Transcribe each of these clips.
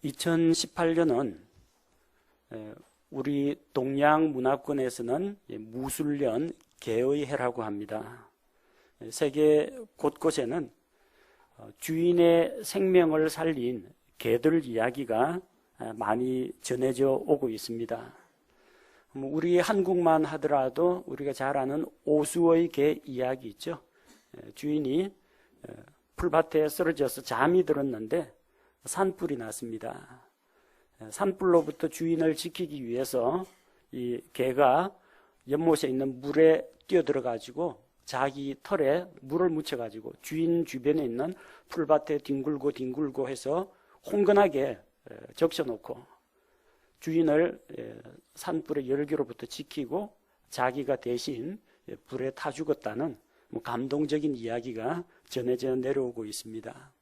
2018년은 우리 동양 문화권에서는 무술년 개의 해라고 합니다. 세계 곳곳에는 주인의 생명을 살린 개들 이야기가 많이 전해져 오고 있습니다. 우리 한국만 하더라도 우리가 잘 아는 오수의 개 이야기 있죠. 주인이 풀밭에 쓰러져서 잠이 들었는데 산불이 났습니다. 산불로부터 주인을 지키기 위해서 이 개가 연못에 있는 물에 뛰어들어가지고 자기 털에 물을 묻혀가지고 주인 주변에 있는 풀밭에 뒹굴고 해서 홍건하게 적셔놓고 주인을 산불의 열기로부터 지키고 자기가 대신 불에 타 죽었다는 감동적인 이야기가 전해져 내려오고 있습니다.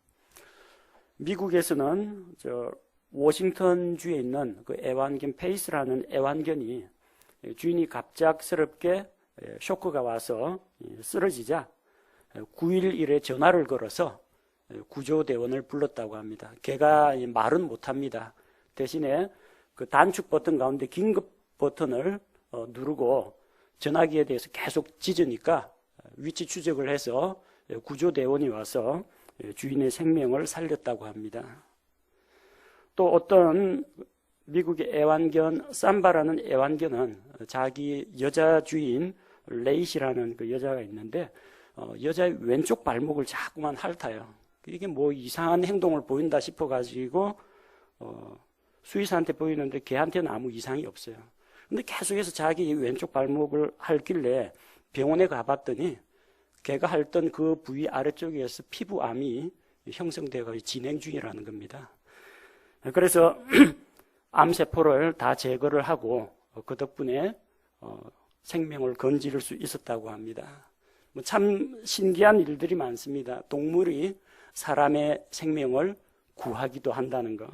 미국에서는 워싱턴주에 있는 그 애완견 페이스라는 애완견이 주인이 갑작스럽게 쇼크가 와서 쓰러지자 911에 전화를 걸어서 구조대원을 불렀다고 합니다. 개가 말은 못합니다. 대신에 그 단축 버튼 가운데 긴급 버튼을 누르고 전화기에 대해서 계속 짖으니까 위치 추적을 해서 구조대원이 와서 주인의 생명을 살렸다고 합니다. 또 어떤 미국의 애완견 삼바라는 애완견은 자기 여자 주인 레이시라는 그 여자가 있는데 여자의 왼쪽 발목을 자꾸만 핥아요. 이게 뭐 이상한 행동을 보인다 싶어가지고 수의사한테 보이는데 걔한테는 아무 이상이 없어요. 근데 계속해서 자기 왼쪽 발목을 핥길래 병원에 가봤더니 걔가 핥던 그 부위 아래쪽에서 피부암이 형성되어 진행 중이라는 겁니다. 그래서 암세포를 다 제거를 하고 그 덕분에 생명을 건질 수 있었다고 합니다. 참 신기한 일들이 많습니다. 동물이 사람의 생명을 구하기도 한다는 거.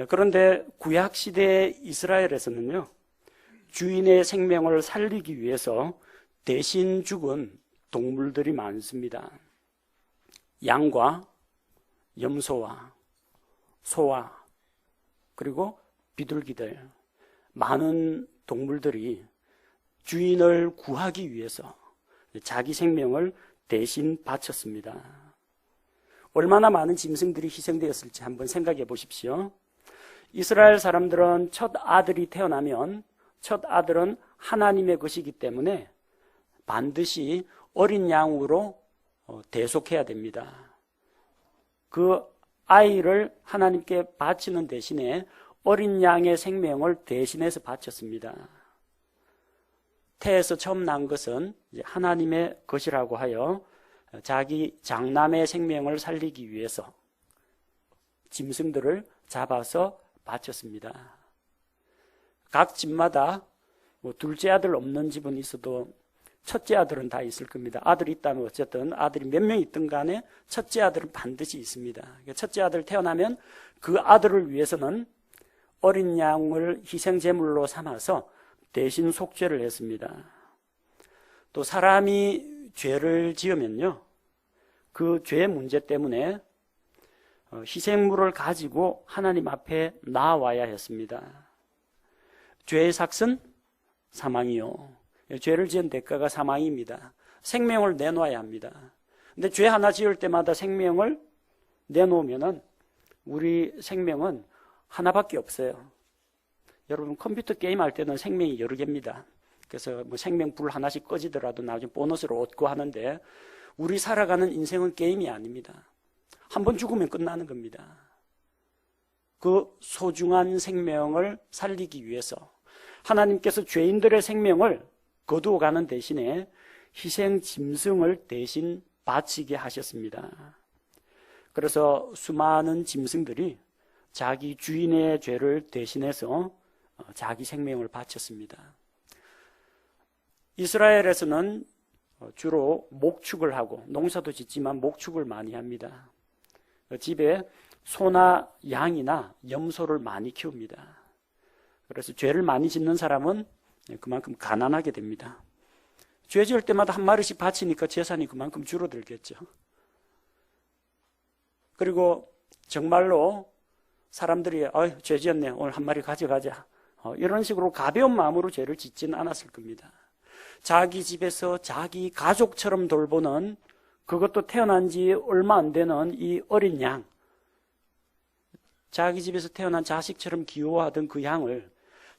그런데 구약시대 이스라엘에서는요, 주인의 생명을 살리기 위해서 대신 죽은 동물들이 많습니다. 양과 염소와 소와 그리고 비둘기들, 많은 동물들이 주인을 구하기 위해서 자기 생명을 대신 바쳤습니다. 얼마나 많은 짐승들이 희생되었을지 한번 생각해 보십시오. 이스라엘 사람들은 첫 아들이 태어나면 첫 아들은 하나님의 것이기 때문에 반드시 어린 양으로 대속해야 됩니다. 그 아이를 하나님께 바치는 대신에 어린 양의 생명을 대신해서 바쳤습니다. 태에서 처음 난 것은 하나님의 것이라고 하여 자기 장남의 생명을 살리기 위해서 짐승들을 잡아서 바쳤습니다. 각 집마다 둘째 아들 없는 집은 있어도 첫째 아들은 다 있을 겁니다. 아들이 있다면 어쨌든 아들이 몇 명 있든 간에 첫째 아들은 반드시 있습니다. 첫째 아들 태어나면 그 아들을 위해서는 어린 양을 희생제물로 삼아서 대신 속죄를 했습니다. 또 사람이 죄를 지으면요, 그 죄 문제 때문에 희생물을 가지고 하나님 앞에 나와야 했습니다. 죄의 삭은 사망이요. 죄를 지은 대가가 사망입니다. 생명을 내놓아야 합니다. 근데 죄 하나 지을 때마다 생명을 내놓으면은 우리 생명은 하나밖에 없어요. 여러분 컴퓨터 게임 할 때는 생명이 여러 개입니다. 그래서 뭐 생명불 하나씩 꺼지더라도 나중에 보너스를 얻고 하는데 우리 살아가는 인생은 게임이 아닙니다. 한 번 죽으면 끝나는 겁니다. 그 소중한 생명을 살리기 위해서 하나님께서 죄인들의 생명을 거두어가는 대신에 희생 짐승을 대신 바치게 하셨습니다. 그래서 수많은 짐승들이 자기 주인의 죄를 대신해서 자기 생명을 바쳤습니다. 이스라엘에서는 주로 목축을 하고 농사도 짓지만 목축을 많이 합니다. 집에 소나 양이나 염소를 많이 키웁니다. 그래서 죄를 많이 짓는 사람은 그만큼 가난하게 됩니다. 죄 지을 때마다 한 마리씩 바치니까 재산이 그만큼 줄어들겠죠. 그리고 정말로 사람들이 죄 지었네, 오늘 한 마리 가져가자, 이런 식으로 가벼운 마음으로 죄를 짓지는 않았을 겁니다. 자기 집에서 자기 가족처럼 돌보는, 그것도 태어난 지 얼마 안 되는 이 어린 양, 자기 집에서 태어난 자식처럼 귀여워하던 그 양을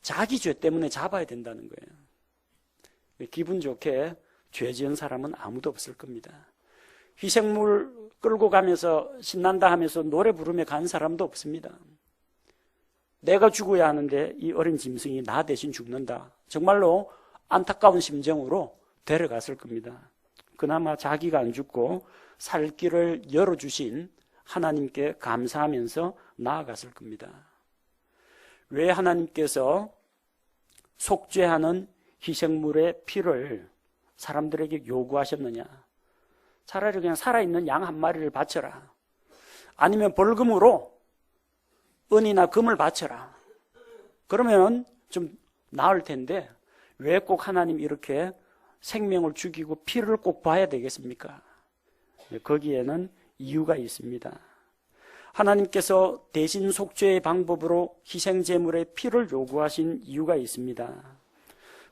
자기 죄 때문에 잡아야 된다는 거예요. 기분 좋게 죄 지은 사람은 아무도 없을 겁니다. 희생물 끌고 가면서 신난다 하면서 노래 부르며 간 사람도 없습니다. 내가 죽어야 하는데 이 어린 짐승이 나 대신 죽는다, 정말로 안타까운 심정으로 데려갔을 겁니다. 그나마 자기가 안 죽고 살 길을 열어주신 하나님께 감사하면서 나아갔을 겁니다. 왜 하나님께서 속죄하는 희생물의 피를 사람들에게 요구하셨느냐? 차라리 그냥 살아있는 양 한 마리를 바쳐라, 아니면 벌금으로 은이나 금을 바쳐라, 그러면 좀 나을 텐데 왜 꼭 하나님 이렇게 생명을 죽이고 피를 꼭 봐야 되겠습니까? 거기에는 이유가 있습니다. 하나님께서 대신 속죄의 방법으로 희생제물의 피를 요구하신 이유가 있습니다.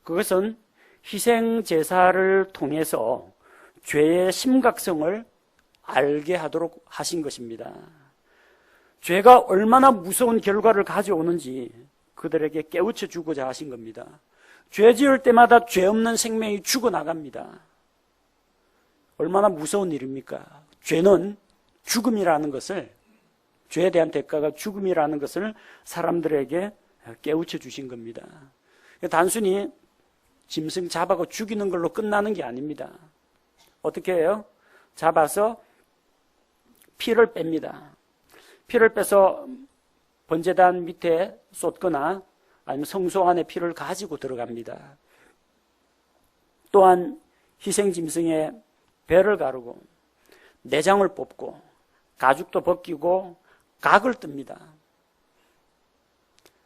그것은 희생제사를 통해서 죄의 심각성을 알게 하도록 하신 것입니다. 죄가 얼마나 무서운 결과를 가져오는지 그들에게 깨우쳐 주고자 하신 겁니다. 죄 지을 때마다 죄 없는 생명이 죽어나갑니다. 얼마나 무서운 일입니까? 죄는 죽음이라는 것을, 죄에 대한 대가가 죽음이라는 것을 사람들에게 깨우쳐 주신 겁니다. 단순히 짐승 잡아고 죽이는 걸로 끝나는 게 아닙니다. 어떻게 해요? 잡아서 피를 뺍니다. 피를 빼서 번제단 밑에 쏟거나 아니면 성소 안에 피를 가지고 들어갑니다. 또한 희생짐승의 배를 가르고 내장을 뽑고 가죽도 벗기고 각을 뜹니다.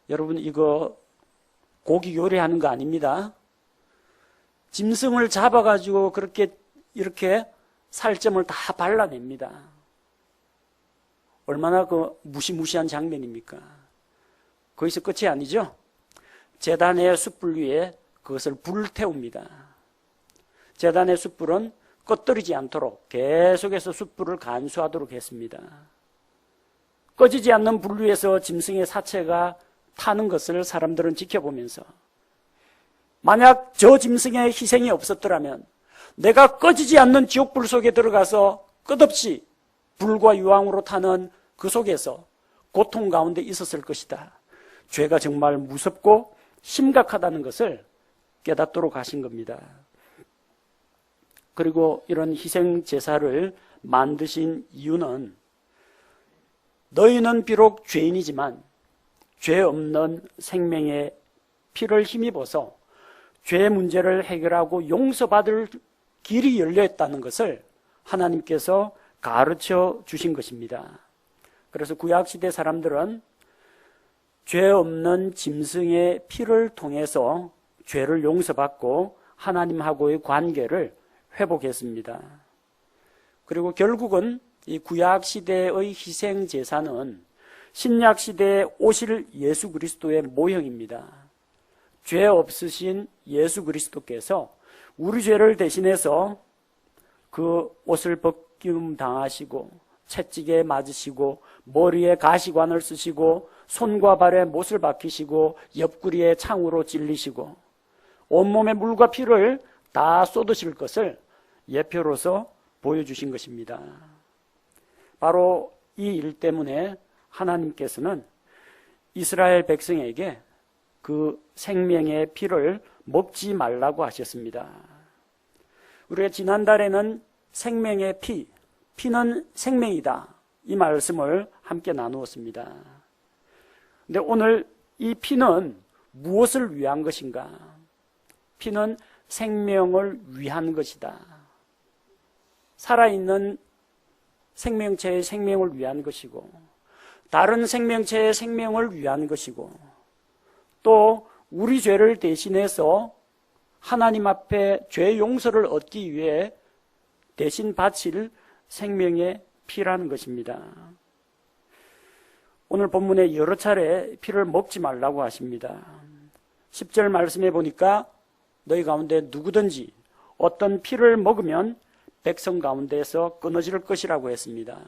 여러분, 이거 고기 요리하는 거 아닙니다. 짐승을 잡아가지고 이렇게 살점을 다 발라냅니다. 얼마나 그 무시무시한 장면입니까? 거기서 끝이 아니죠. 제단의 숯불 위에 그것을 불태웁니다. 제단의 숯불은 꺼뜨리지 않도록 계속해서 숯불을 간수하도록 했습니다. 꺼지지 않는 불 위에서 짐승의 사체가 타는 것을 사람들은 지켜보면서, 만약 저 짐승의 희생이 없었더라면 내가 꺼지지 않는 지옥불 속에 들어가서 끝없이 불과 유황으로 타는 그 속에서 고통 가운데 있었을 것이다. 죄가 정말 무섭고 심각하다는 것을 깨닫도록 하신 겁니다. 그리고 이런 희생 제사를 만드신 이유는, 너희는 비록 죄인이지만 죄 없는 생명의 피를 힘입어서 죄 문제를 해결하고 용서받을 길이 열려 있다는 것을 하나님께서 가르쳐 주신 것입니다. 그래서 구약시대 사람들은 죄 없는 짐승의 피를 통해서 죄를 용서받고 하나님하고의 관계를 회복했습니다. 그리고 결국은 이 구약시대의 희생제사는 신약시대에 오실 예수 그리스도의 모형입니다. 죄 없으신 예수 그리스도께서 우리 죄를 대신해서 그 옷을 벗김 당하시고 채찍에 맞으시고 머리에 가시관을 쓰시고 손과 발에 못을 박히시고 옆구리에 창으로 찔리시고 온몸에 물과 피를 다 쏟으실 것을 예표로서 보여주신 것입니다. 바로 이 일 때문에 하나님께서는 이스라엘 백성에게 그 생명의 피를 먹지 말라고 하셨습니다. 우리가 지난달에는 생명의 피는 생명이다, 이 말씀을 함께 나누었습니다. 근데 오늘 이 피는 무엇을 위한 것인가? 피는 생명을 위한 것이다. 살아있는 생명체의 생명을 위한 것이고, 다른 생명체의 생명을 위한 것이고, 또 우리 죄를 대신해서 하나님 앞에 죄 용서를 얻기 위해 대신 바칠 생명의 피라는 것입니다. 오늘 본문에 여러 차례 피를 먹지 말라고 하십니다. 10절 말씀해 보니까 너희 가운데 누구든지 어떤 피를 먹으면 백성 가운데에서 끊어질 것이라고 했습니다.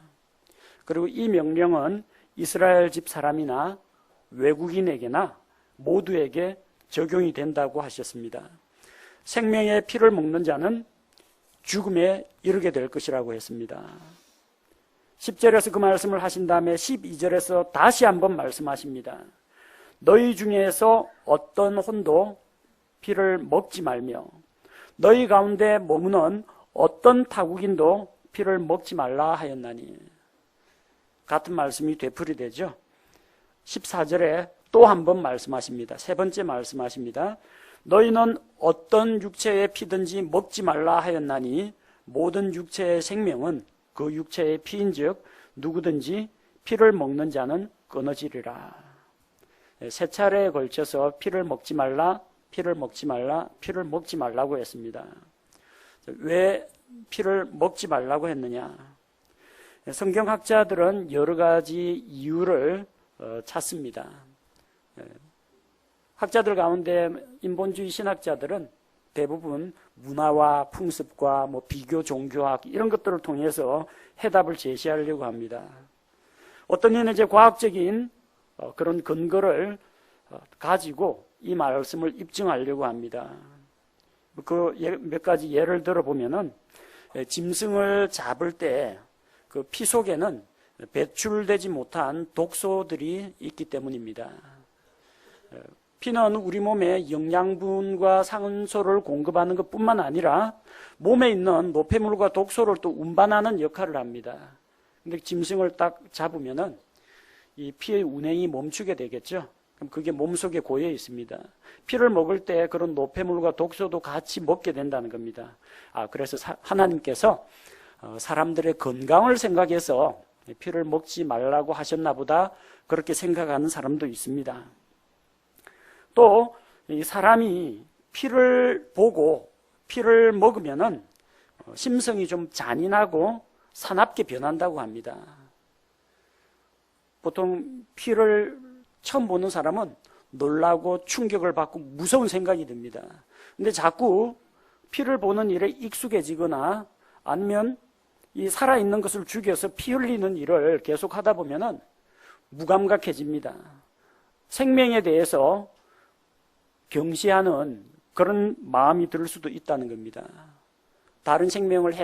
그리고 이 명령은 이스라엘 집 사람이나 외국인에게나 모두에게 적용이 된다고 하셨습니다. 생명의 피를 먹는 자는 죽음에 이르게 될 것이라고 했습니다. 10절에서 그 말씀을 하신 다음에 12절에서 다시 한번 말씀하십니다. 너희 중에서 어떤 혼도 피를 먹지 말며 너희 가운데 머무는 어떤 타국인도 피를 먹지 말라 하였나니. 같은 말씀이 되풀이되죠. 14절에 또 한 번 말씀하십니다. 세 번째 말씀하십니다. 너희는 어떤 육체의 피든지 먹지 말라 하였나니 모든 육체의 생명은 그 육체의 피인즉 누구든지 피를 먹는 자는 끊어지리라. 세 차례에 걸쳐서 피를 먹지 말라, 피를 먹지 말라, 피를 먹지 말라고 했습니다. 왜 피를 먹지 말라고 했느냐? 성경학자들은 여러 가지 이유를 찾습니다. 학자들 가운데 인본주의 신학자들은 대부분 문화와 풍습과 비교 종교학 이런 것들을 통해서 해답을 제시하려고 합니다. 어떤 이는 이제 과학적인 그런 근거를 가지고 이 말씀을 입증하려고 합니다. 그 몇 가지 예를 들어보면은 짐승을 잡을 때 그 피 속에는 배출되지 못한 독소들이 있기 때문입니다. 피는 우리 몸에 영양분과 상온소를 공급하는 것뿐만 아니라 몸에 있는 노폐물과 독소를 또 운반하는 역할을 합니다. 근데 짐승을 딱 잡으면은 이 피의 운행이 멈추게 되겠죠. 그럼 그게 몸속에 고여 있습니다. 피를 먹을 때 그런 노폐물과 독소도 같이 먹게 된다는 겁니다. 그래서 하나님께서 사람들의 건강을 생각해서 피를 먹지 말라고 하셨나 보다 그렇게 생각하는 사람도 있습니다. 또 이 사람이 피를 보고 피를 먹으면은 심성이 좀 잔인하고 사납게 변한다고 합니다. 보통 피를 처음 보는 사람은 놀라고 충격을 받고 무서운 생각이 듭니다. 근데 자꾸 피를 보는 일에 익숙해지거나 아니면 이 살아있는 것을 죽여서 피 흘리는 일을 계속 하다 보면은 무감각해집니다. 생명에 대해서 경시하는 그런 마음이 들 수도 있다는 겁니다. 다른 생명을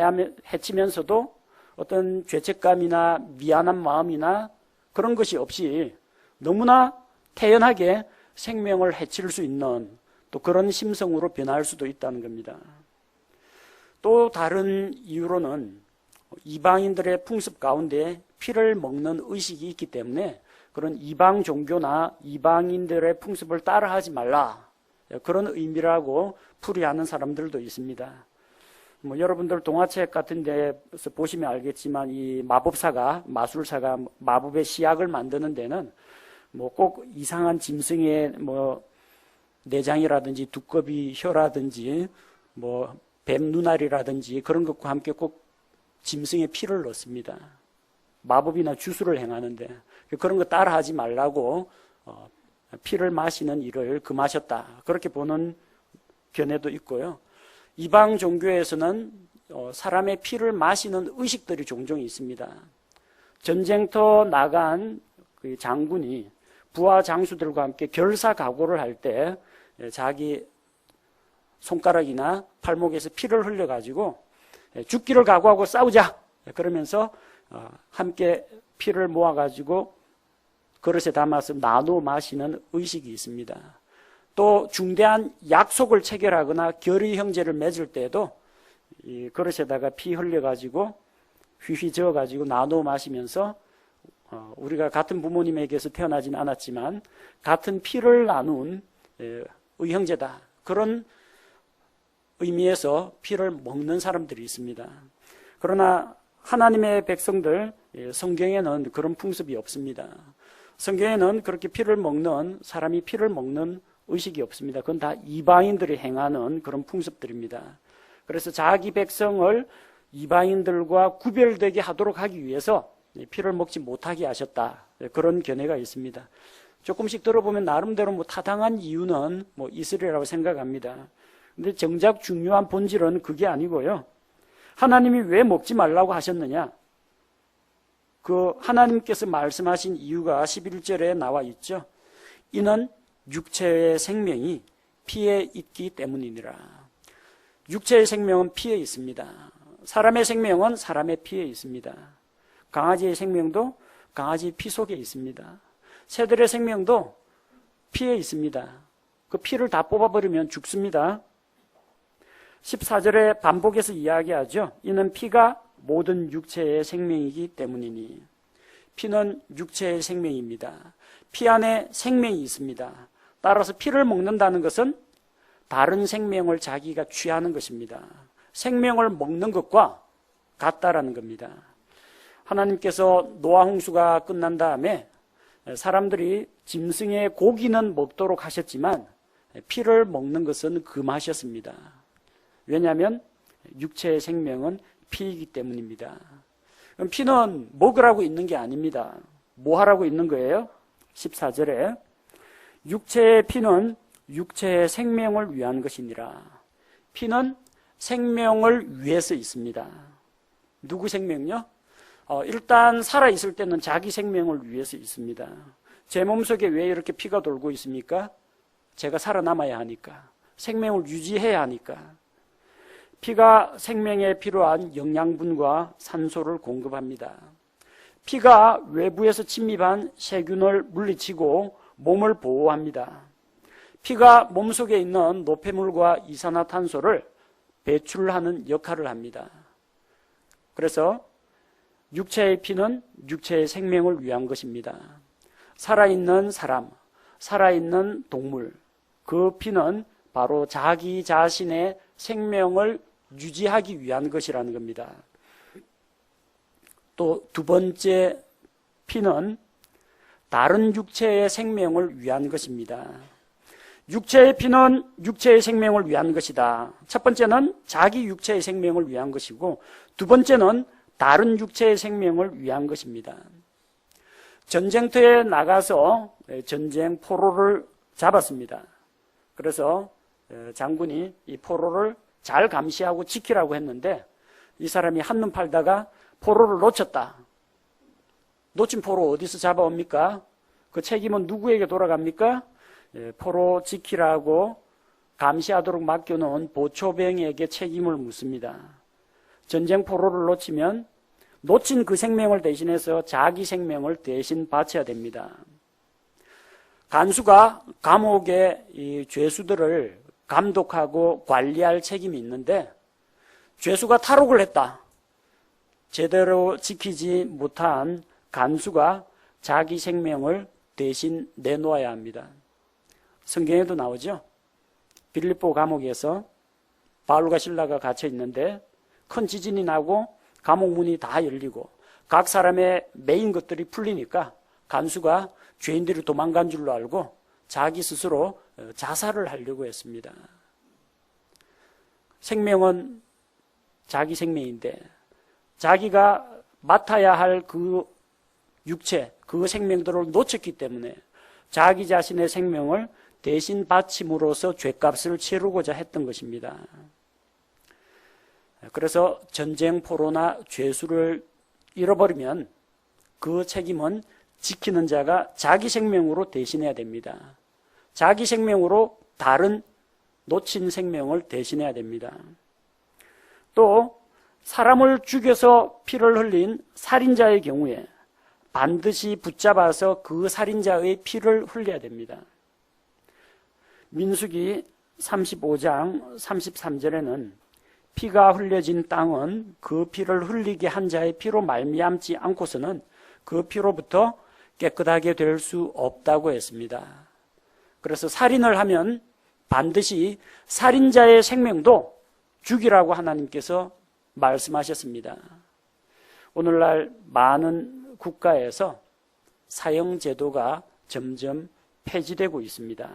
해치면서도 어떤 죄책감이나 미안한 마음이나 그런 것이 없이 너무나 태연하게 생명을 해칠 수 있는 또 그런 심성으로 변할 수도 있다는 겁니다. 또 다른 이유로는 이방인들의 풍습 가운데 피를 먹는 의식이 있기 때문에 그런 이방 종교나 이방인들의 풍습을 따라하지 말라, 그런 의미라고 풀이하는 사람들도 있습니다. 여러분들 동화책 같은 데서 보시면 알겠지만 이 마술사가 마법의 시약을 만드는 데는 꼭 이상한 짐승의 내장이라든지 두꺼비 혀라든지 뱀 눈알이라든지 그런 것과 함께 꼭 짐승의 피를 넣습니다. 마법이나 주술을 행하는데 그런 거 따라하지 말라고 피를 마시는 일을 금하셨다, 그렇게 보는 견해도 있고요. 이방 종교에서는 사람의 피를 마시는 의식들이 종종 있습니다. 전쟁터 나간 그 장군이 부하 장수들과 함께 결사각오를 할 때 자기 손가락이나 팔목에서 피를 흘려가지고 죽기를 각오하고 싸우자 그러면서 함께 피를 모아가지고 그릇에 담아서 나눠 마시는 의식이 있습니다. 또 중대한 약속을 체결하거나 결의 형제를 맺을 때도 이 그릇에다가 피 흘려가지고 휘휘 저어가지고 나눠 마시면서 우리가 같은 부모님에게서 태어나진 않았지만 같은 피를 나눈 의형제다, 그런 의미에서 피를 먹는 사람들이 있습니다. 그러나 하나님의 백성들, 성경에는 그런 풍습이 없습니다. 성경에는 그렇게 사람이 피를 먹는 의식이 없습니다. 그건 다 이방인들이 행하는 그런 풍습들입니다. 그래서 자기 백성을 이방인들과 구별되게 하도록 하기 위해서 피를 먹지 못하게 하셨다. 그런 견해가 있습니다. 조금씩 들어보면 나름대로 타당한 이유는 있으리라고 생각합니다. 근데 정작 중요한 본질은 그게 아니고요. 하나님이 왜 먹지 말라고 하셨느냐? 그 하나님께서 말씀하신 이유가 11절에 나와 있죠. 이는 육체의 생명이 피에 있기 때문이니라. 육체의 생명은 피에 있습니다. 사람의 생명은 사람의 피에 있습니다. 강아지의 생명도 강아지의 피 속에 있습니다. 새들의 생명도 피에 있습니다. 그 피를 다 뽑아버리면 죽습니다. 14절에 반복해서 이야기하죠. 이는 피가 모든 육체의 생명이기 때문이니. 피는 육체의 생명입니다. 피 안에 생명이 있습니다. 따라서 피를 먹는다는 것은 다른 생명을 자기가 취하는 것입니다. 생명을 먹는 것과 같다라는 겁니다. 하나님께서 노아 홍수가 끝난 다음에 사람들이 짐승의 고기는 먹도록 하셨지만 피를 먹는 것은 금하셨습니다. 왜냐하면 육체의 생명은 피이기 때문입니다. 그럼 피는 먹으라고 있는 게 아닙니다. 뭐 하라고 있는 거예요? 14절에 육체의 피는 육체의 생명을 위한 것이니라. 피는 생명을 위해서 있습니다. 누구 생명요? 일단 살아있을 때는 자기 생명을 위해서 있습니다. 제 몸속에 왜 이렇게 피가 돌고 있습니까? 제가 살아남아야 하니까. 생명을 유지해야 하니까. 피가 생명에 필요한 영양분과 산소를 공급합니다. 피가 외부에서 침입한 세균을 물리치고 몸을 보호합니다. 피가 몸속에 있는 노폐물과 이산화탄소를 배출하는 역할을 합니다. 그래서 육체의 피는 육체의 생명을 위한 것입니다. 살아있는 사람, 살아있는 동물, 그 피는 바로 자기 자신의 생명을 유지하기 위한 것이라는 겁니다. 또 두 번째 피는 다른 육체의 생명을 위한 것입니다. 육체의 피는 육체의 생명을 위한 것이다. 첫 번째는 자기 육체의 생명을 위한 것이고, 두 번째는 다른 육체의 생명을 위한 것입니다. 전쟁터에 나가서 전쟁 포로를 잡았습니다. 그래서 장군이 이 포로를 잘 감시하고 지키라고 했는데 이 사람이 한눈 팔다가 포로를 놓쳤다. 놓친 포로 어디서 잡아옵니까? 그 책임은 누구에게 돌아갑니까? 포로 지키라고 감시하도록 맡겨놓은 보초병에게 책임을 묻습니다. 전쟁 포로를 놓치면 놓친 그 생명을 대신해서 자기 생명을 대신 바쳐야 됩니다. 간수가 감옥의 이 죄수들을 감독하고 관리할 책임이 있는데 죄수가 탈옥을 했다. 제대로 지키지 못한 간수가 자기 생명을 대신 내놓아야 합니다. 성경에도 나오죠. 빌립보 감옥에서 바울과 실라가 갇혀 있는데 큰 지진이 나고 감옥 문이 다 열리고 각 사람의 메인 것들이 풀리니까 간수가 죄인들이 도망간 줄로 알고 자기 스스로 자살을 하려고 했습니다. 생명은 자기 생명인데 자기가 맡아야 할 그 육체, 그 생명들을 놓쳤기 때문에 자기 자신의 생명을 대신 바침으로써 죗값을 치르고자 했던 것입니다. 그래서 전쟁 포로나 죄수를 잃어버리면 그 책임은 지키는 자가 자기 생명으로 대신해야 됩니다. 자기 생명으로 다른 놓친 생명을 대신해야 됩니다. 또 사람을 죽여서 피를 흘린 살인자의 경우에 반드시 붙잡아서 그 살인자의 피를 흘려야 됩니다. 민수기 35장 33절에는 피가 흘려진 땅은 그 피를 흘리게 한 자의 피로 말미암지 않고서는 그 피로부터 깨끗하게 될 수 없다고 했습니다. 그래서 살인을 하면 반드시 살인자의 생명도 죽이라고 하나님께서 말씀하셨습니다. 오늘날 많은 국가에서 사형제도가 점점 폐지되고 있습니다.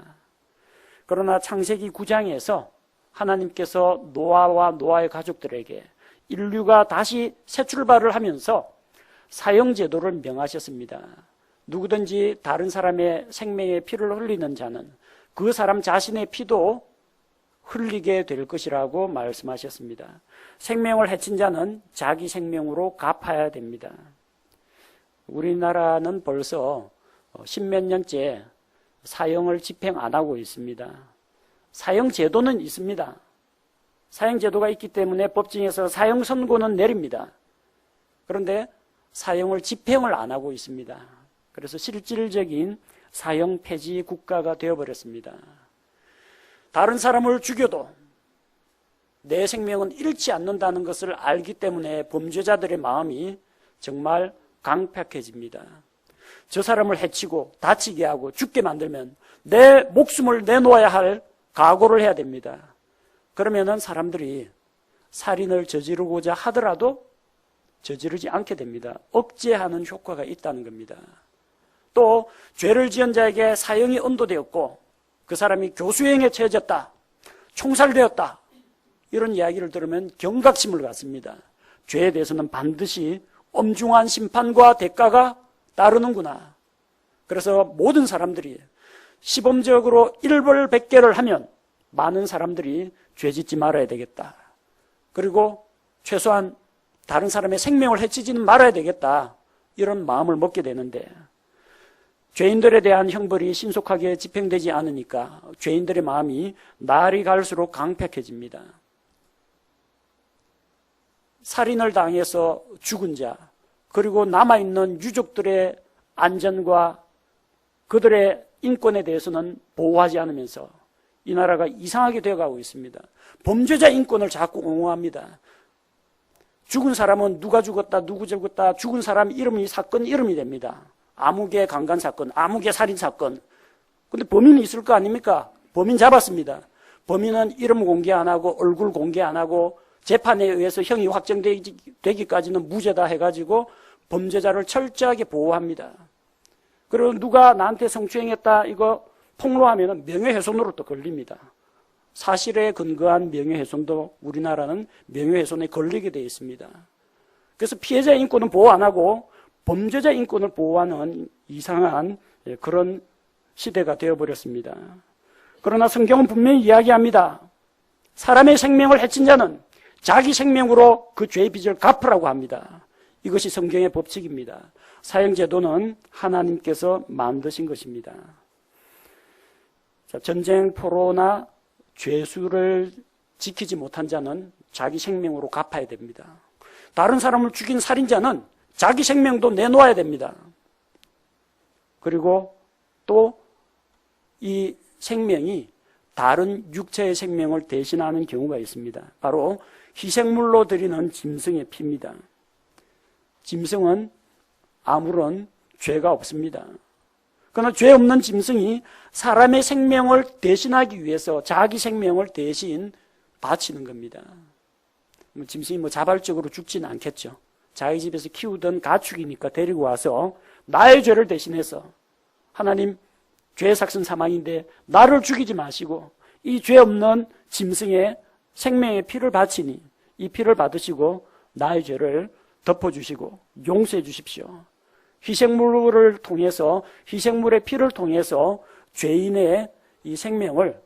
그러나 창세기 9장에서 하나님께서 노아와 노아의 가족들에게 인류가 다시 새 출발을 하면서 사형제도를 명하셨습니다. 누구든지 다른 사람의 생명의 피를 흘리는 자는 그 사람 자신의 피도 흘리게 될 것이라고 말씀하셨습니다. 생명을 해친 자는 자기 생명으로 갚아야 됩니다. 우리나라는 벌써 십몇 년째 사형을 집행 안 하고 있습니다. 사형 제도는 있습니다. 사형 제도가 있기 때문에 법정에서 사형 선고는 내립니다. 그런데 사형을 집행을 안 하고 있습니다. 그래서 실질적인 사형 폐지 국가가 되어버렸습니다. 다른 사람을 죽여도 내 생명은 잃지 않는다는 것을 알기 때문에 범죄자들의 마음이 정말 강팍해집니다. 저 사람을 해치고 다치게 하고 죽게 만들면 내 목숨을 내놓아야 할 각오를 해야 됩니다. 그러면은 사람들이 살인을 저지르고자 하더라도 저지르지 않게 됩니다. 억제하는 효과가 있다는 겁니다. 또 죄를 지은 자에게 사형이 언도되었고 그 사람이 교수형에 처해졌다, 총살되었다, 이런 이야기를 들으면 경각심을 갖습니다. 죄에 대해서는 반드시 엄중한 심판과 대가가 따르는구나. 그래서 모든 사람들이 시범적으로 일벌백계를 하면 많은 사람들이 죄짓지 말아야 되겠다. 그리고 최소한 다른 사람의 생명을 해치지는 말아야 되겠다. 이런 마음을 먹게 되는데 죄인들에 대한 형벌이 신속하게 집행되지 않으니까 죄인들의 마음이 날이 갈수록 강팍해집니다. 살인을 당해서 죽은 자, 그리고 남아있는 유족들의 안전과 그들의 인권에 대해서는 보호하지 않으면서 이 나라가 이상하게 되어가고 있습니다. 범죄자 인권을 자꾸 옹호합니다. 죽은 사람은 누가 죽었다, 누구 죽었다, 죽은 사람 이름이 사건 이름이 됩니다. 아무개 강간 사건, 아무개 살인 사건. 근데 범인이 있을 거 아닙니까? 범인 잡았습니다. 범인은 이름 공개 안 하고 얼굴 공개 안 하고 재판에 의해서 형이 확정되기까지는 무죄다 해가지고 범죄자를 철저하게 보호합니다. 그리고 누가 나한테 성추행했다 이거 폭로하면 명예훼손으로 또 걸립니다. 사실에 근거한 명예훼손도 우리나라는 명예훼손에 걸리게 되어 있습니다. 그래서 피해자 인권은 보호 안 하고 범죄자 인권을 보호하는 이상한 그런 시대가 되어버렸습니다. 그러나 성경은 분명히 이야기합니다. 사람의 생명을 해친 자는 자기 생명으로 그 죄의 빚을 갚으라고 합니다. 이것이 성경의 법칙입니다. 사형제도는 하나님께서 만드신 것입니다. 전쟁 포로나 죄수를 지키지 못한 자는 자기 생명으로 갚아야 됩니다. 다른 사람을 죽인 살인자는 자기 생명도 내놓아야 됩니다. 그리고 또 이 생명이 다른 육체의 생명을 대신하는 경우가 있습니다. 바로 희생물로 드리는 짐승의 피입니다. 짐승은 아무런 죄가 없습니다. 그러나 죄 없는 짐승이 사람의 생명을 대신하기 위해서 자기 생명을 대신 바치는 겁니다. 짐승이 자발적으로 죽지는 않겠죠. 자기 집에서 키우던 가축이니까 데리고 와서 나의 죄를 대신해서 하나님 죄 삭슨 사망인데 나를 죽이지 마시고 이 죄 없는 짐승의 생명의 피를 바치니 이 피를 받으시고 나의 죄를 덮어주시고 용서해 주십시오. 희생물을 통해서 희생물의 피를 통해서 죄인의 이 생명을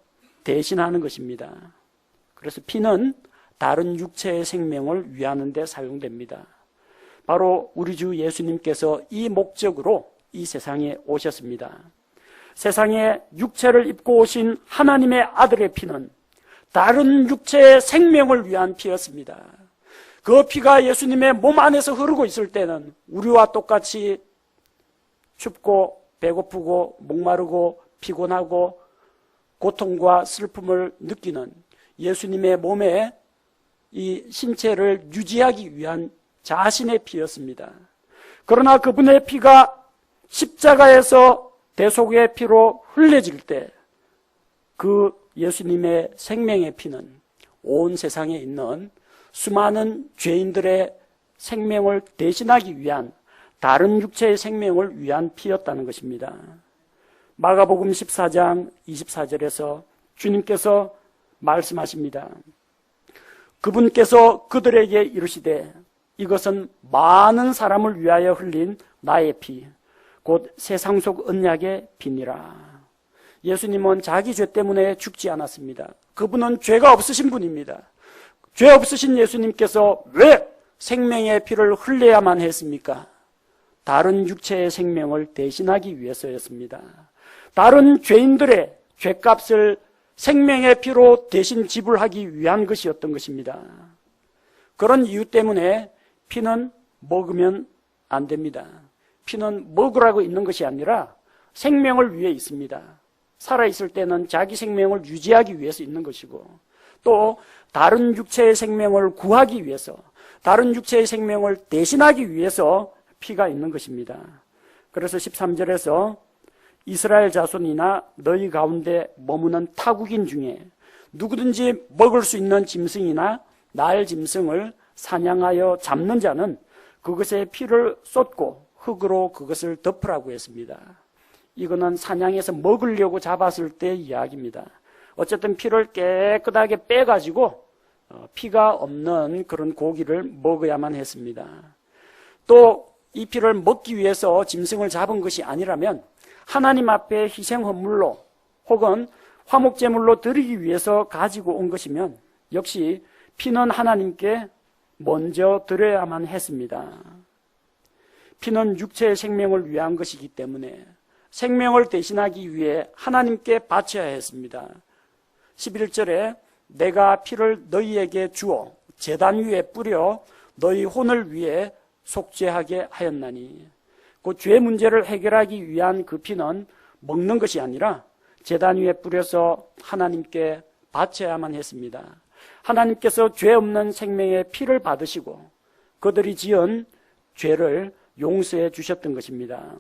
대신하는 것입니다. 그래서 피는 다른 육체의 생명을 위하는 데 사용됩니다. 바로 우리 주 예수님께서 이 목적으로 이 세상에 오셨습니다. 세상에 육체를 입고 오신 하나님의 아들의 피는 다른 육체의 생명을 위한 피였습니다. 그 피가 예수님의 몸 안에서 흐르고 있을 때는 우리와 똑같이 춥고 배고프고 목마르고 피곤하고 고통과 슬픔을 느끼는 예수님의 몸에 이 신체를 유지하기 위한 자신의 피였습니다. 그러나 그분의 피가 십자가에서 대속의 피로 흘려질 때 그 예수님의 생명의 피는 온 세상에 있는 수많은 죄인들의 생명을 대신하기 위한 다른 육체의 생명을 위한 피였다는 것입니다. 마가복음 14장 24절에서 주님께서 말씀하십니다. 그분께서 그들에게 이르시되 이것은 많은 사람을 위하여 흘린 나의 피, 곧 세상 속 언약의 피니라. 예수님은 자기 죄 때문에 죽지 않았습니다. 그분은 죄가 없으신 분입니다. 죄 없으신 예수님께서 왜 생명의 피를 흘려야만 했습니까? 다른 육체의 생명을 대신하기 위해서였습니다. 다른 죄인들의 죄값을 생명의 피로 대신 지불하기 위한 것이었던 것입니다. 그런 이유 때문에 피는 먹으면 안 됩니다. 피는 먹으라고 있는 것이 아니라 생명을 위해 있습니다. 살아있을 때는 자기 생명을 유지하기 위해서 있는 것이고, 또 다른 육체의 생명을 구하기 위해서, 다른 육체의 생명을 대신하기 위해서 피가 있는 것입니다. 그래서 13절에서 이스라엘 자손이나 너희 가운데 머무는 타국인 중에 누구든지 먹을 수 있는 짐승이나 날 짐승을 사냥하여 잡는 자는 그것의 피를 쏟고 흙으로 그것을 덮으라고 했습니다. 이거는 사냥해서 먹으려고 잡았을 때 이야기입니다. 어쨌든 피를 깨끗하게 빼가지고 피가 없는 그런 고기를 먹어야만 했습니다. 또 이 피를 먹기 위해서 짐승을 잡은 것이 아니라면 하나님 앞에 희생 헌물로 혹은 화목제물로 드리기 위해서 가지고 온 것이면 역시 피는 하나님께 먼저 드려야만 했습니다. 피는 육체의 생명을 위한 것이기 때문에 생명을 대신하기 위해 하나님께 바쳐야 했습니다. 11절에 내가 피를 너희에게 주어 제단 위에 뿌려 너희 혼을 위해 속죄하게 하였나니, 그 죄 문제를 해결하기 위한 그 피는 먹는 것이 아니라 제단 위에 뿌려서 하나님께 바쳐야만 했습니다. 하나님께서 죄 없는 생명의 피를 받으시고 그들이 지은 죄를 용서해 주셨던 것입니다.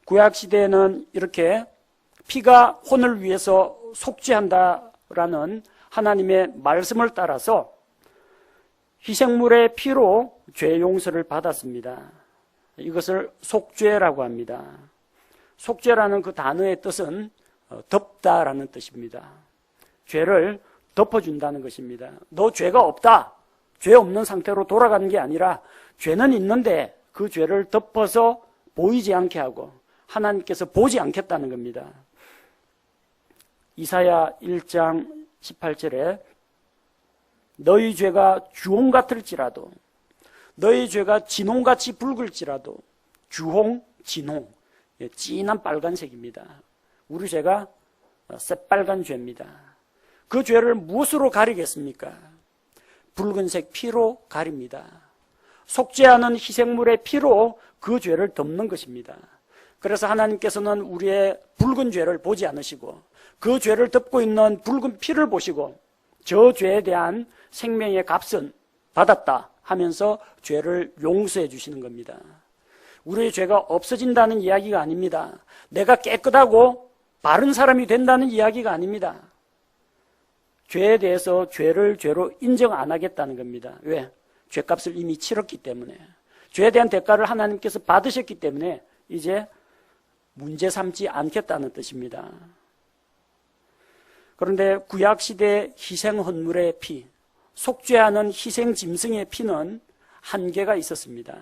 구약시대에는 이렇게 피가 혼을 위해서 속죄한다라는 하나님의 말씀을 따라서 희생물의 피로 죄 용서를 받았습니다. 이것을 속죄라고 합니다. 속죄라는 그 단어의 뜻은 덮다라는 뜻입니다. 죄를 덮어준다는 것입니다. 너 죄가 없다. 죄 없는 상태로 돌아가는 게 아니라 죄는 있는데 그 죄를 덮어서 보이지 않게 하고 하나님께서 보지 않겠다는 겁니다. 이사야 1장 18절에 너희 죄가 주홍 같을지라도, 너희 죄가 진홍같이 붉을지라도, 주홍, 진홍, 진한 빨간색입니다. 우리 죄가 새빨간 죄입니다. 그 죄를 무엇으로 가리겠습니까? 붉은색 피로 가립니다. 속죄하는 희생물의 피로 그 죄를 덮는 것입니다. 그래서 하나님께서는 우리의 붉은 죄를 보지 않으시고 그 죄를 덮고 있는 붉은 피를 보시고 저 죄에 대한 생명의 값은 받았다 하면서 죄를 용서해 주시는 겁니다. 우리의 죄가 없어진다는 이야기가 아닙니다. 내가 깨끗하고 바른 사람이 된다는 이야기가 아닙니다. 죄에 대해서 죄를 죄로 인정 안 하겠다는 겁니다. 왜? 죄값을 이미 치렀기 때문에, 죄에 대한 대가를 하나님께서 받으셨기 때문에 이제 문제 삼지 않겠다는 뜻입니다. 그런데 구약시대 희생 헌물의 피, 속죄하는 희생 짐승의 피는 한계가 있었습니다.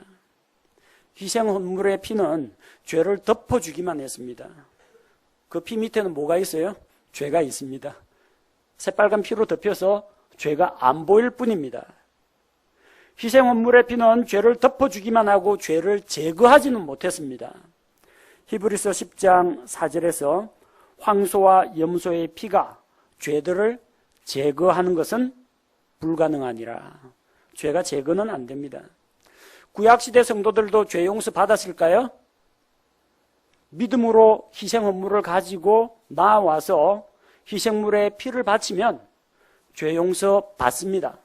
희생 헌물의 피는 죄를 덮어주기만 했습니다. 그 피 밑에는 뭐가 있어요? 죄가 있습니다. 새빨간 피로 덮여서 죄가 안 보일 뿐입니다. 희생 헌물의 피는 죄를 덮어주기만 하고 죄를 제거하지는 못했습니다. 히브리서 10장 4절에서 황소와 염소의 피가 죄들을 제거하는 것은 불가능하니라. 죄가 제거는 안 됩니다. 구약시대 성도들도 죄 용서 받았을까요? 믿음으로 희생 헌물을 가지고 나와서 희생물의 피를 바치면 죄 용서 받습니다.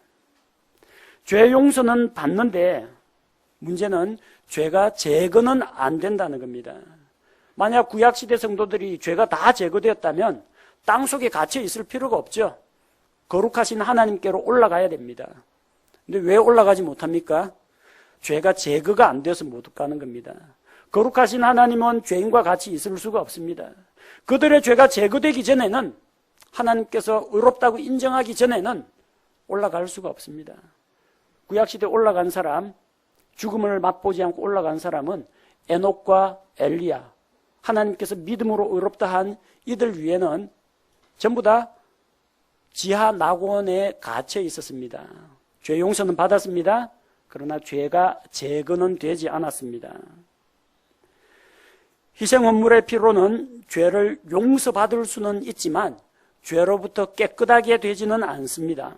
죄 용서는 받는데 문제는 죄가 제거는 안 된다는 겁니다. 만약 구약시대 성도들이 죄가 다 제거되었다면 땅속에 갇혀 있을 필요가 없죠. 거룩하신 하나님께로 올라가야 됩니다. 근데 왜 올라가지 못합니까? 죄가 제거가 안 돼서 못 가는 겁니다. 거룩하신 하나님은 죄인과 같이 있을 수가 없습니다. 그들의 죄가 제거되기 전에는, 하나님께서 의롭다고 인정하기 전에는 올라갈 수가 없습니다. 구약시대에 올라간 사람, 죽음을 맛보지 않고 올라간 사람은 에녹과 엘리야, 하나님께서 믿음으로 의롭다 한 이들 위에는 전부 다 지하 낙원에 갇혀 있었습니다. 죄 용서는 받았습니다. 그러나 죄가 제거는 되지 않았습니다. 희생헌물의 피로는 죄를 용서받을 수는 있지만 죄로부터 깨끗하게 되지는 않습니다.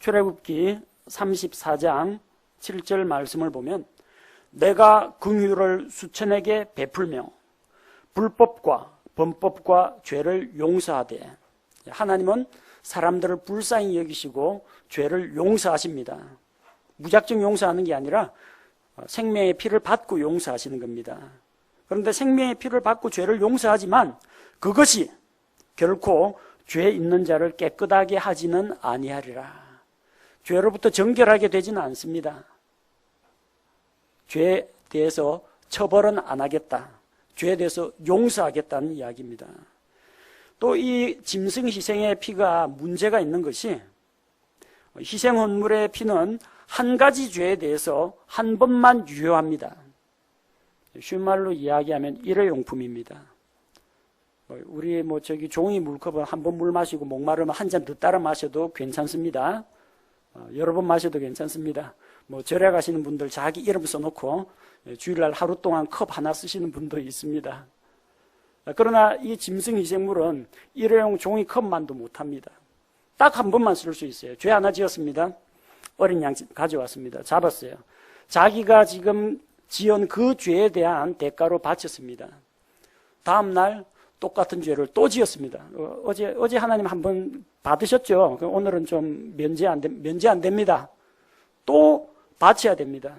출애굽기 34장 7절 말씀을 보면 내가 긍휼을 수천에게 베풀며 불법과 범법과 죄를 용서하되, 하나님은 사람들을 불쌍히 여기시고 죄를 용서하십니다. 무작정 용서하는 게 아니라 생명의 피를 받고 용서하시는 겁니다. 그런데 생명의 피를 받고 죄를 용서하지만 그것이 결코 죄 있는 자를 깨끗하게 하지는 아니하리라. 죄로부터 정결하게 되지는 않습니다. 죄에 대해서 처벌은 안 하겠다. 죄에 대해서 용서하겠다는 이야기입니다. 또 이 짐승 희생의 피가 문제가 있는 것이, 희생헌물의 피는 한 가지 죄에 대해서 한 번만 유효합니다. 쉬운 말로 이야기하면 일회용품입니다. 우리 종이 물컵은 한 번 물 마시고 목마르면 한 잔 더 따라 마셔도 괜찮습니다. 여러 번 마셔도 괜찮습니다. 절에 가시는 분들 자기 이름 써놓고 주일날 하루 동안 컵 하나 쓰시는 분도 있습니다. 그러나 이 짐승 희생물은 일회용 종이컵만도 못합니다. 딱 한 번만 쓸 수 있어요. 죄 하나 지었습니다. 어린 양 가져왔습니다. 잡았어요. 자기가 지금 지은 그 죄에 대한 대가로 바쳤습니다. 다음날 똑같은 죄를 또 지었습니다. 어제 하나님 한번 받으셨죠? 오늘은 좀 면제 안 됩니다. 또 바쳐야 됩니다.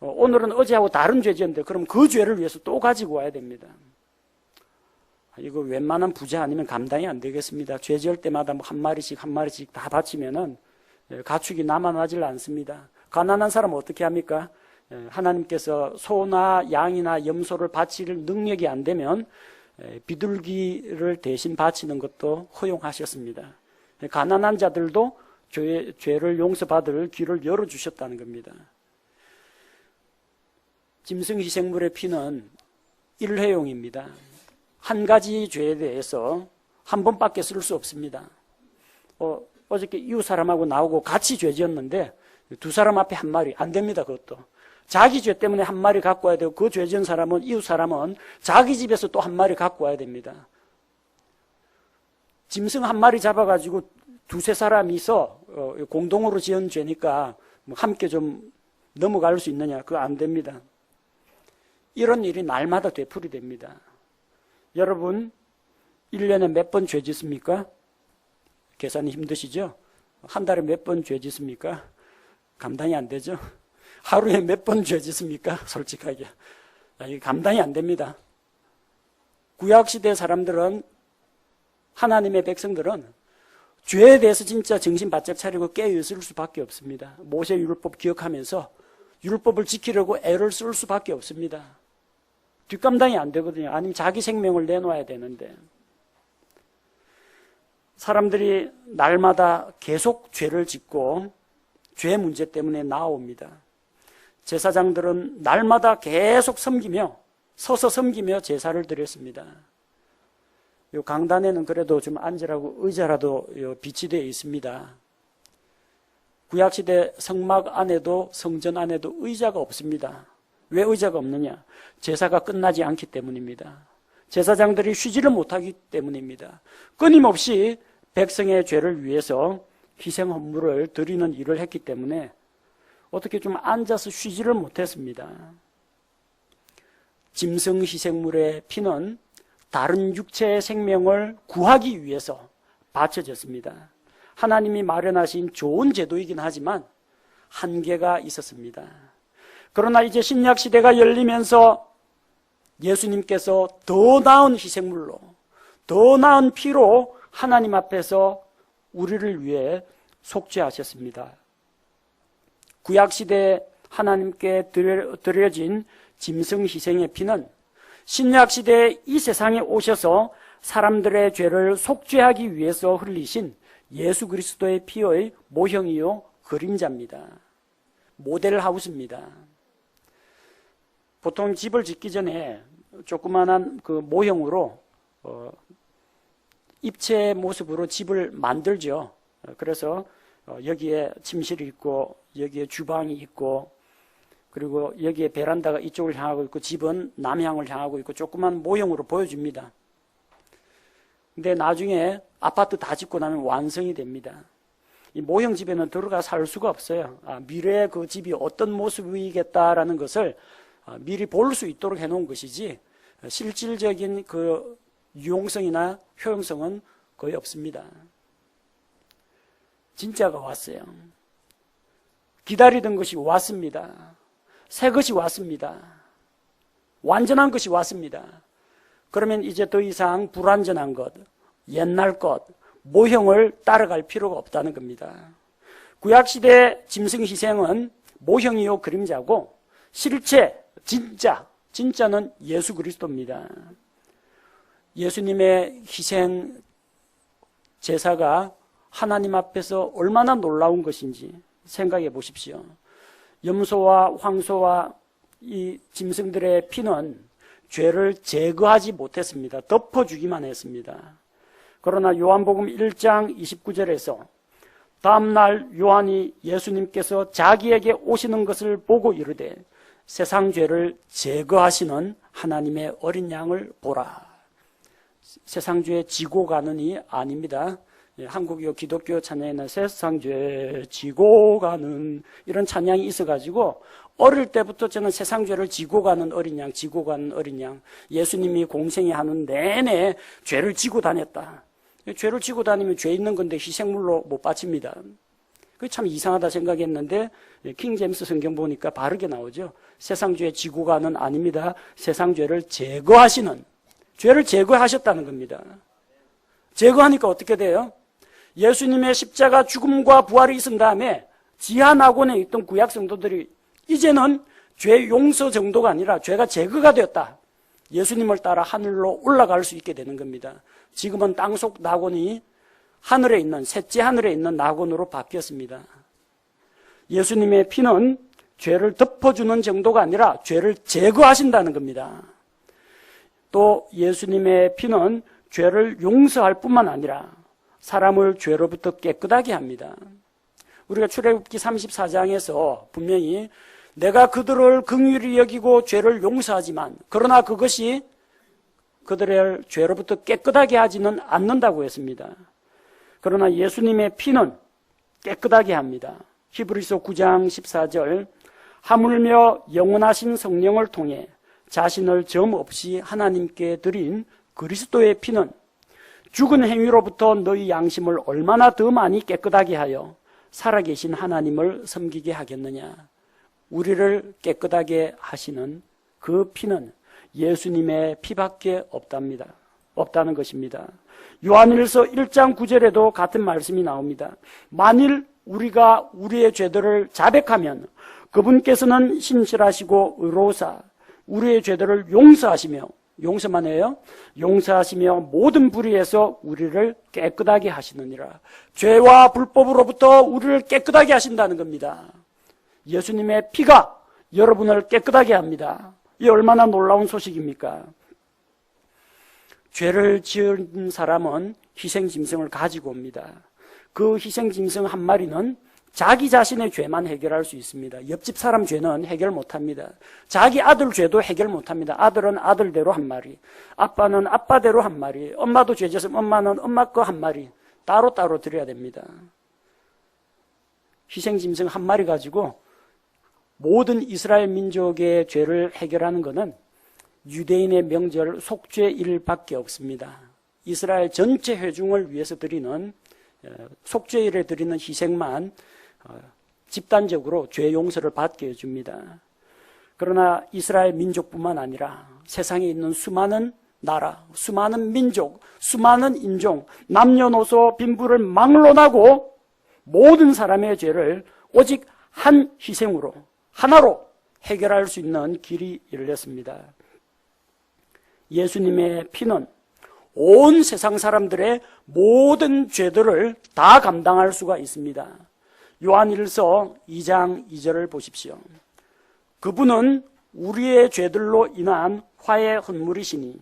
오늘은 어제하고 다른 죄 지었는데 그럼 그 죄를 위해서 또 가지고 와야 됩니다. 이거 웬만한 부자 아니면 감당이 안 되겠습니다. 죄 지을 때마다 한 마리씩 다 바치면은 가축이 남아나질 않습니다. 가난한 사람은 어떻게 합니까? 하나님께서 소나 양이나 염소를 바칠 능력이 안 되면 비둘기를 대신 바치는 것도 허용하셨습니다. 가난한 자들도 죄를 용서받을 길을 열어주셨다는 겁니다. 짐승 희생물의 피는 일회용입니다. 한 가지 죄에 대해서 한 번밖에 쓸 수 없습니다. 어저께 이웃 사람하고 나오고 같이 죄 지었는데 두 사람 앞에 한 마리 안 됩니다. 그것도 자기 죄 때문에 한 마리 갖고 와야 되고, 그 죄 지은 사람은, 이웃 사람은 자기 집에서 또 한 마리 갖고 와야 됩니다. 짐승 한 마리 잡아가지고 두세 사람이서 공동으로 지은 죄니까 함께 좀 넘어갈 수 있느냐? 그거 안 됩니다. 이런 일이 날마다 되풀이됩니다. 여러분 1년에 몇 번 죄 짓습니까? 계산이 힘드시죠? 한 달에 몇 번 죄 짓습니까? 감당이 안 되죠? 하루에 몇 번 죄 짓습니까? 솔직하게 이게 감당이 안 됩니다. 구약시대 사람들은, 하나님의 백성들은 죄에 대해서 진짜 정신 바짝 차리고 깨어있을 수밖에 없습니다. 모세 율법 기억하면서 율법을 지키려고 애를 쓸 수밖에 없습니다. 뒷감당이 안 되거든요. 아니면 자기 생명을 내놓아야 되는데, 사람들이 날마다 계속 죄를 짓고 죄 문제 때문에 나옵니다. 제사장들은 날마다 계속 서서 섬기며 제사를 드렸습니다. 요 강단에는 그래도 좀 앉으라고 의자라도 비치되어 있습니다. 구약시대 성막 안에도 성전 안에도 의자가 없습니다. 왜 의자가 없느냐? 제사가 끝나지 않기 때문입니다. 제사장들이 쉬지를 못하기 때문입니다. 끊임없이 백성의 죄를 위해서 희생 헌물을 드리는 일을 했기 때문에 어떻게 좀 앉아서 쉬지를 못했습니다. 짐승 희생물의 피는 다른 육체의 생명을 구하기 위해서 바쳐졌습니다. 하나님이 마련하신 좋은 제도이긴 하지만 한계가 있었습니다. 그러나 이제 신약 시대가 열리면서 예수님께서 더 나은 희생물로, 더 나은 피로 하나님 앞에서 우리를 위해 속죄하셨습니다. 구약시대에 하나님께 드려진 짐승 희생의 피는 신약시대에 이 세상에 오셔서 사람들의 죄를 속죄하기 위해서 흘리신 예수 그리스도의 피의 모형이요 그림자입니다. 모델하우스입니다. 보통 집을 짓기 전에 조그만한 그 모형으로 입체 모습으로 집을 만들죠. 그래서 여기에 침실이 있고 여기에 주방이 있고 그리고 여기에 베란다가 이쪽을 향하고 있고 집은 남향을 향하고 있고 조그만 모형으로 보여줍니다. 근데 나중에 아파트 다 짓고 나면 완성이 됩니다. 이 모형 집에는 들어가 살 수가 없어요. 미래의 그 집이 어떤 모습이겠다라는 것을 미리 볼 수 있도록 해놓은 것이지 실질적인 그 유용성이나 효용성은 거의 없습니다. 진짜가 왔어요. 기다리던 것이 왔습니다. 새 것이 왔습니다. 완전한 것이 왔습니다. 그러면 이제 더 이상 불완전한 것, 옛날 것, 모형을 따라갈 필요가 없다는 겁니다. 구약시대 짐승 희생은 모형이요 그림자고 실체, 진짜는 예수 그리스도입니다. 예수님의 희생 제사가 하나님 앞에서 얼마나 놀라운 것인지 생각해 보십시오. 염소와 황소와 이 짐승들의 피는 죄를 제거하지 못했습니다. 덮어주기만 했습니다. 그러나 요한복음 1장 29절에서 다음날 요한이 예수님께서 자기에게 오시는 것을 보고 이르되 세상 죄를 제거하시는 하나님의 어린 양을 보라. 세상 죄 지고 가는이 아닙니다. 한국교 기독교 찬양에는 세상 죄 지고 가는 이런 찬양이 있어가지고 어릴 때부터 저는 세상 죄를 지고 가는 어린 양, 지고 가는 어린 양, 예수님이 공생에 하는 내내 죄를 지고 다녔다. 죄를 지고 다니면 죄 있는 건데 희생물로 못 바칩니다. 그게 참 이상하다 생각했는데 킹제임스 성경 보니까 바르게 나오죠. 세상 죄 지고 가는 아닙니다. 세상 죄를 제거하시는, 죄를 제거하셨다는 겁니다. 제거하니까 어떻게 돼요? 예수님의 십자가 죽음과 부활이 있은 다음에 지하 낙원에 있던 구약 성도들이 이제는 죄 용서 정도가 아니라 죄가 제거가 되었다. 예수님을 따라 하늘로 올라갈 수 있게 되는 겁니다. 지금은 땅속 낙원이 하늘에 있는, 셋째 하늘에 있는 낙원으로 바뀌었습니다. 예수님의 피는 죄를 덮어주는 정도가 아니라 죄를 제거하신다는 겁니다. 또 예수님의 피는 죄를 용서할 뿐만 아니라 사람을 죄로부터 깨끗하게 합니다. 우리가 출애굽기 34장에서 분명히 내가 그들을 긍휼히 여기고 죄를 용서하지만 그러나 그것이 그들의 죄로부터 깨끗하게 하지는 않는다고 했습니다. 그러나 예수님의 피는 깨끗하게 합니다. 히브리서 9장 14절 하물며 영원하신 성령을 통해 자신을 점 없이 하나님께 드린 그리스도의 피는 죽은 행위로부터 너희 양심을 얼마나 더 많이 깨끗하게 하여 살아계신 하나님을 섬기게 하겠느냐. 우리를 깨끗하게 하시는 그 피는 예수님의 피밖에 없다는 것입니다. 요한일서 1장 9절에도 같은 말씀이 나옵니다. 만일 우리가 우리의 죄들을 자백하면 그분께서는 신실하시고 의로우사 우리의 죄들을 용서하시며, 용서만 해요? 용서하시며 모든 불의에서 우리를 깨끗하게 하시느니라. 죄와 불법으로부터 우리를 깨끗하게 하신다는 겁니다. 예수님의 피가 여러분을 깨끗하게 합니다. 이 얼마나 놀라운 소식입니까? 죄를 지은 사람은 희생짐승을 가지고 옵니다. 그 희생짐승 한 마리는 자기 자신의 죄만 해결할 수 있습니다. 옆집 사람 죄는 해결 못합니다. 자기 아들 죄도 해결 못합니다. 아들은 아들대로 한 마리, 아빠는 아빠대로 한 마리, 엄마도 죄 졌으면 엄마는 엄마 거 한 마리 따로따로 드려야 됩니다. 희생짐승 한 마리 가지고 모든 이스라엘 민족의 죄를 해결하는 것은 유대인의 명절 속죄일밖에 없습니다. 이스라엘 전체 회중을 위해서 드리는 속죄일에 드리는 희생만 집단적으로 죄 용서를 받게 해줍니다. 그러나 이스라엘 민족뿐만 아니라 세상에 있는 수많은 나라, 수많은 민족, 수많은 인종, 남녀노소 빈부를 막론하고 모든 사람의 죄를 오직 한 희생으로, 하나로 해결할 수 있는 길이 열렸습니다. 예수님의 피는 온 세상 사람들의 모든 죄들을 다 감당할 수가 있습니다. 요한일서 2장 2절을 보십시오. 그분은 우리의 죄들로 인한 화의 헌물이시니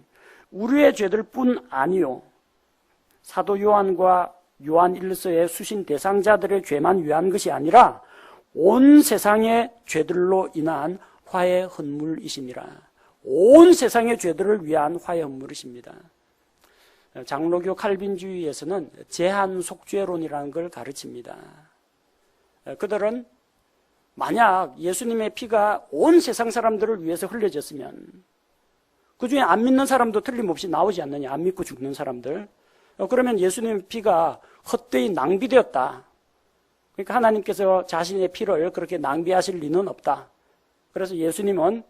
우리의 죄들 뿐 아니요 사도 요한과 요한일서의 수신 대상자들의 죄만 위한 것이 아니라 온 세상의 죄들로 인한 화의 헌물이시니라. 온 세상의 죄들을 위한 화의 헌물이십니다. 장로교 칼빈주의에서는 제한속죄론이라는 걸 가르칩니다. 그들은 만약 예수님의 피가 온 세상 사람들을 위해서 흘려졌으면 그 중에 안 믿는 사람도 틀림없이 나오지 않느냐, 안 믿고 죽는 사람들. 그러면 예수님의 피가 헛되이 낭비되었다. 그러니까 하나님께서 자신의 피를 그렇게 낭비하실 리는 없다. 그래서 예수님은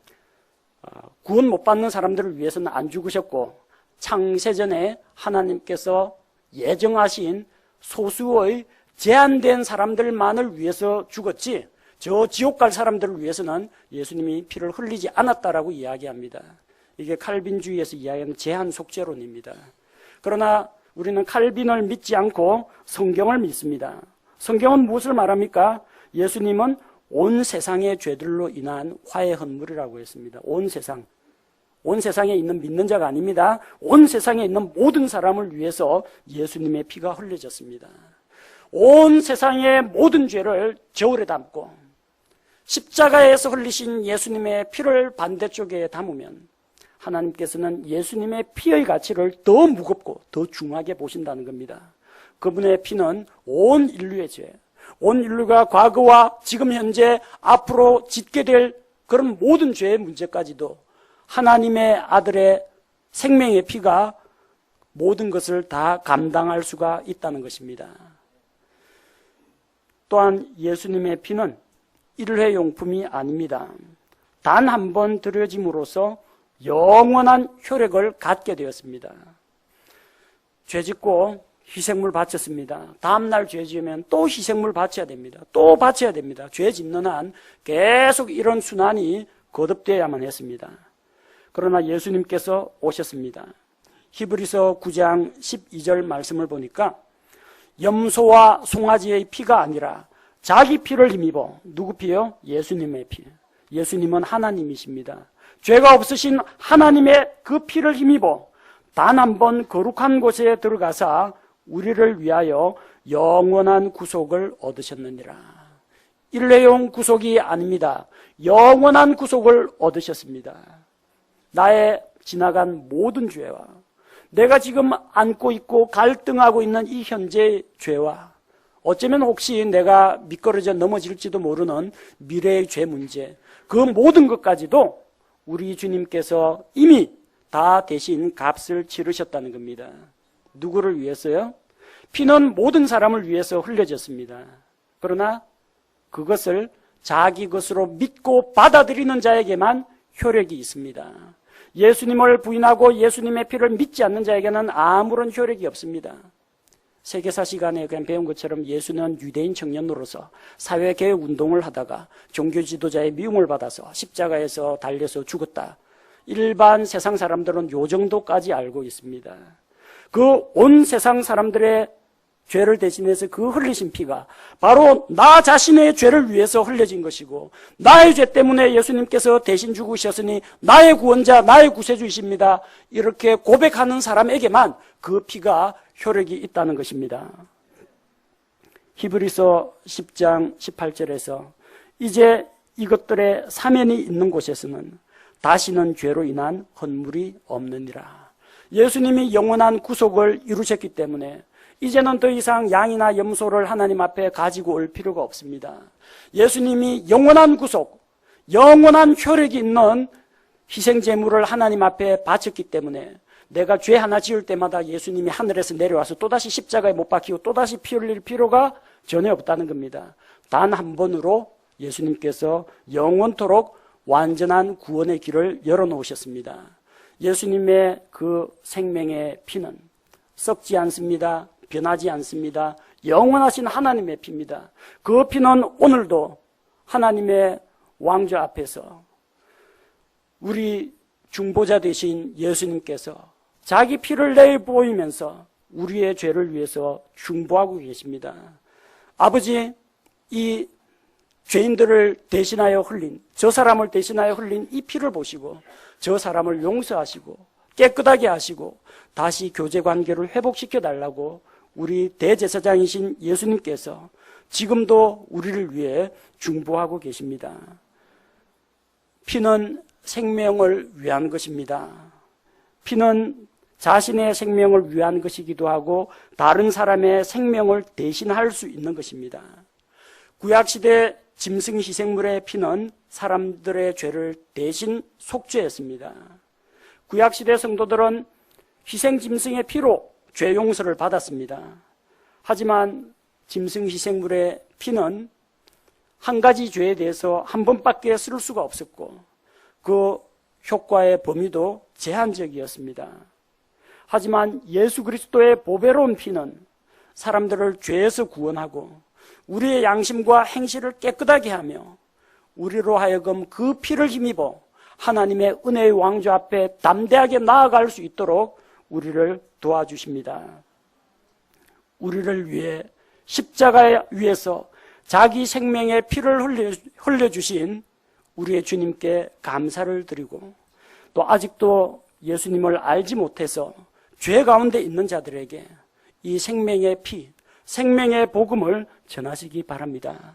구원 못 받는 사람들을 위해서는 안 죽으셨고 창세전에 하나님께서 예정하신 소수의 제한된 사람들만을 위해서 죽었지 저 지옥 갈 사람들을 위해서는 예수님이 피를 흘리지 않았다라고 이야기합니다. 이게 칼빈주의에서 이야기하는 제한속죄론입니다. 그러나 우리는 칼빈을 믿지 않고 성경을 믿습니다. 성경은 무엇을 말합니까? 예수님은 온 세상의 죄들로 인한 화의 헌물이라고 했습니다. 온 세상. 온 세상에 있는 믿는 자가 아닙니다. 온 세상에 있는 모든 사람을 위해서 예수님의 피가 흘려졌습니다. 온 세상의 모든 죄를 저울에 담고 십자가에서 흘리신 예수님의 피를 반대쪽에 담으면 하나님께서는 예수님의 피의 가치를 더 무겁고 더 중하게 보신다는 겁니다. 그분의 피는 온 인류의 죄, 온 인류가 과거와 지금 현재 앞으로 짓게 될 그런 모든 죄의 문제까지도 하나님의 아들의 생명의 피가 모든 것을 다 감당할 수가 있다는 것입니다. 또한 예수님의 피는 일회용품이 아닙니다. 단 한 번 들여짐으로써 영원한 효력을 갖게 되었습니다. 죄 짓고 희생물 바쳤습니다. 다음날 죄 지으면 또 희생물 바쳐야 됩니다. 또 바쳐야 됩니다. 죄 짓는 한 계속 이런 순환이 거듭되어야만 했습니다. 그러나 예수님께서 오셨습니다. 히브리서 9장 12절 말씀을 보니까 염소와 송아지의 피가 아니라 자기 피를 힘입어. 누구 피요? 예수님의 피. 예수님은 하나님이십니다. 죄가 없으신 하나님의 그 피를 힘입어 단 한 번 거룩한 곳에 들어가사 우리를 위하여 영원한 구속을 얻으셨느니라. 일회용 구속이 아닙니다. 영원한 구속을 얻으셨습니다. 나의 지나간 모든 죄와 내가 지금 안고 있고 갈등하고 있는 이 현재의 죄와 어쩌면 혹시 내가 미끄러져 넘어질지도 모르는 미래의 죄 문제, 그 모든 것까지도 우리 주님께서 이미 다 대신 값을 치르셨다는 겁니다. 누구를 위해서요? 피는 모든 사람을 위해서 흘려졌습니다. 그러나 그것을 자기 것으로 믿고 받아들이는 자에게만 효력이 있습니다. 예수님을 부인하고 예수님의 피를 믿지 않는 자에게는 아무런 효력이 없습니다. 세계사 시간에 그냥 배운 것처럼 예수는 유대인 청년으로서 사회개혁 운동을 하다가 종교 지도자의 미움을 받아서 십자가에서 달려서 죽었다. 일반 세상 사람들은 요 정도까지 알고 있습니다. 그 온 세상 사람들의 죄를 대신해서 그 흘리신 피가 바로 나 자신의 죄를 위해서 흘려진 것이고 나의 죄 때문에 예수님께서 대신 죽으셨으니 나의 구원자, 나의 구세주이십니다. 이렇게 고백하는 사람에게만 그 피가 효력이 있다는 것입니다. 히브리서 10장 18절에서 이제 이것들의 사면이 있는 곳에서는 다시는 죄로 인한 헌물이 없느니라. 예수님이 영원한 구속을 이루셨기 때문에 이제는 더 이상 양이나 염소를 하나님 앞에 가지고 올 필요가 없습니다. 예수님이 영원한 구속, 영원한 효력이 있는 희생제물을 하나님 앞에 바쳤기 때문에 내가 죄 하나 지을 때마다 예수님이 하늘에서 내려와서 또다시 십자가에 못 박히고 또다시 피 흘릴 필요가 전혀 없다는 겁니다. 단 한 번으로 예수님께서 영원토록 완전한 구원의 길을 열어놓으셨습니다. 예수님의 그 생명의 피는 썩지 않습니다. 변하지 않습니다. 영원하신 하나님의 피입니다. 그 피는 오늘도 하나님의 왕좌 앞에서 우리 중보자 되신 예수님께서 자기 피를 내보이면서 우리의 죄를 위해서 중보하고 계십니다. 아버지, 이 죄인들을 대신하여 흘린, 저 사람을 대신하여 흘린 이 피를 보시고 저 사람을 용서하시고 깨끗하게 하시고 다시 교제 관계를 회복시켜 달라고 우리 대제사장이신 예수님께서 지금도 우리를 위해 중보하고 계십니다. 피는 생명을 위한 것입니다. 피는 자신의 생명을 위한 것이기도 하고 다른 사람의 생명을 대신할 수 있는 것입니다. 구약시대 짐승 희생물의 피는 사람들의 죄를 대신 속죄했습니다. 구약시대 성도들은 희생 짐승의 피로 죄 용서를 받았습니다. 하지만 짐승 희생물의 피는 한 가지 죄에 대해서 한 번밖에 쓸 수가 없었고 그 효과의 범위도 제한적이었습니다. 하지만 예수 그리스도의 보배로운 피는 사람들을 죄에서 구원하고 우리의 양심과 행실을 깨끗하게 하며 우리로 하여금 그 피를 힘입어 하나님의 은혜의 왕좌 앞에 담대하게 나아갈 수 있도록 우리를 도와주십니다. 우리를 위해 십자가 위에서 자기 생명의 피를 흘려주신 우리의 주님께 감사를 드리고 또 아직도 예수님을 알지 못해서 죄 가운데 있는 자들에게 이 생명의 피, 생명의 복음을 전하시기 바랍니다.